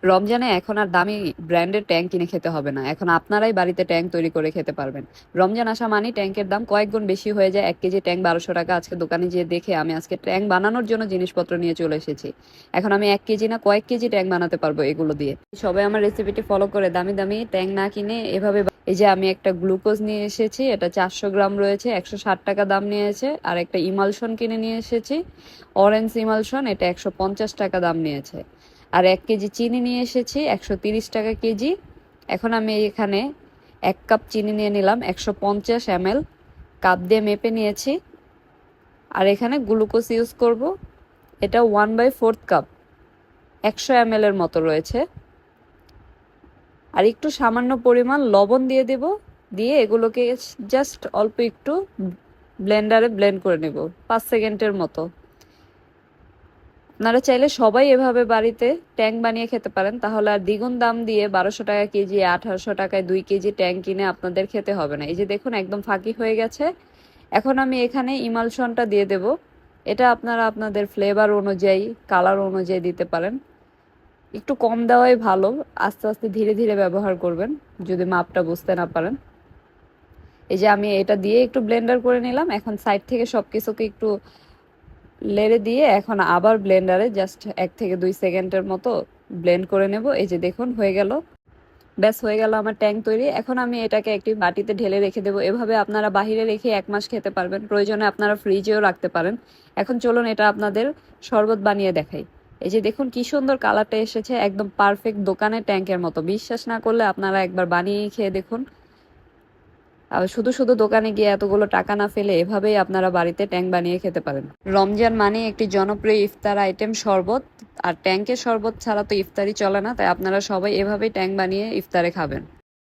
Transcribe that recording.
রমজানে এখন আর দামি ব্র্যান্ডের ট্যাঙ্ক কিনে খেতে হবে না, এখন আপনারাই বাড়িতে ট্যাঙ্ক তৈরি করে খেতে পারবেন। রমজান আসা মানে ট্যাঙ্কের দাম কয়েক গুণ বেশি হয়ে যায়। 1 কেজি ট্যাঙ্ক 1200 টাকা। আজকে দোকানে যেয়ে দেখে আমি আজকে ট্যাঙ্ক বানানোর জন্য জিনিসপত্র নিয়ে চলে এসেছি। এখন আমি 1 কেজি না কয়েক কেজি ট্যাঙ্ক বানাতে পারবো এগুলো দিয়ে। সবাই আমার রেসিপিটি ফলো করে দামি দামি ট্যাঙ্ক না কিনে এভাবে এই যে আমি একটা গ্লুকোজ নিয়ে এসেছি, এটা 400 গ্রাম রয়েছে, 160 টাকা দাম নিয়েছে। আর একটা ইমালশন কিনে নিয়ে এসেছি, অরেঞ্জ ইমালশন, এটা 150 টাকা দাম নিয়েছে। আর 1 কেজি চিনি নিয়ে এসেছি, 130 টাকা কেজি। এখন আমি এখানে 1 কাপ চিনি নিয়ে নিলাম, 150 ml কাপ দিয়ে মেপে নিয়েছি। আর এখানে গ্লুকোজ ইউজ করব, এটা 1/4 কাপ, 100 ml এর মতো রয়েছে। আর একটু সামান্য পরিমাণ লবণ দিয়ে দেব, দিয়ে এগুলোকে জাস্ট অল্প একটু ব্লেন্ডারে ব্লেন্ড করে নেব 5 সেকেন্ডের মতো। আপনারা চাইলে সবাই এভাবে বাড়িতে ট্যাঙ্ক বানিয়ে খেতে পারেন, তাহলে আর দ্বিগুণ দাম দিয়ে 1200 টাকা কেজি, 1800 টাকায় 2 কেজি ট্যাঙ্ক কিনে আপনাদের খেতে হবে না। এই যে দেখুন একদম ফাঁকি হয়ে গেছে। এখন আমি এখানে ইমালশনটা দিয়ে দেব। এটা আপনারা আপনাদের ফ্লেভার অনুযায়ী, কালার অনুযায়ী দিতে পারেন। একটু কম দেওয়াই ভালো, আস্তে আস্তে ধীরে ধীরে ব্যবহার করবেন যদি মাপটা বুঝতে না পারেন। এই যে আমি এটা দিয়ে একটু ব্লেন্ডার করে নিলাম। এখন সাইড থেকে সব কিছুকে একটু লেড়ে দিয়ে এখন আবার ব্লেন্ডারে জাস্ট 1 থেকে 2 সেকেন্ডের মতো ব্লেন্ড করে নেব। এই যে দেখুন হয়ে গেল, ব্যাস হয়ে গেল আমার ট্যাঙ্ক তৈরি। এখন আমি এটাকে একটি বাটিতে ঢেলে রেখে দেবো। এভাবে আপনারা বাহিরে রেখে 1 মাস খেতে পারবেন, প্রয়োজনে আপনারা ফ্রিজেও রাখতে পারেন। এখন চলুন এটা আপনাদের শরবত বানিয়ে দেখাই। এই যে দেখুন কি সুন্দর কালারটা এসেছে, একদম পারফেক্ট দোকানের ট্যাঙ্কের মতো। বিশ্বাস না করলে আপনারা একবার বানিয়ে খেয়ে দেখুন। আর শুধু শুধু দোকানে গিয়ে এতগুলো টাকা না ফেলে এভাবেই আপনারা বাড়িতে ট্যাঙ্ক বানিয়ে খেতে পারেন। রমজান মানে একটি জনপ্রিয় ইফতার আইটেম শরবত, আর ট্যাঙ্কের শরবত ছাড়া তো ইফতারি চলে না, তাই আপনারা সবাই এভাবেই ট্যাঙ্ক বানিয়ে ইফতারে খাবেন।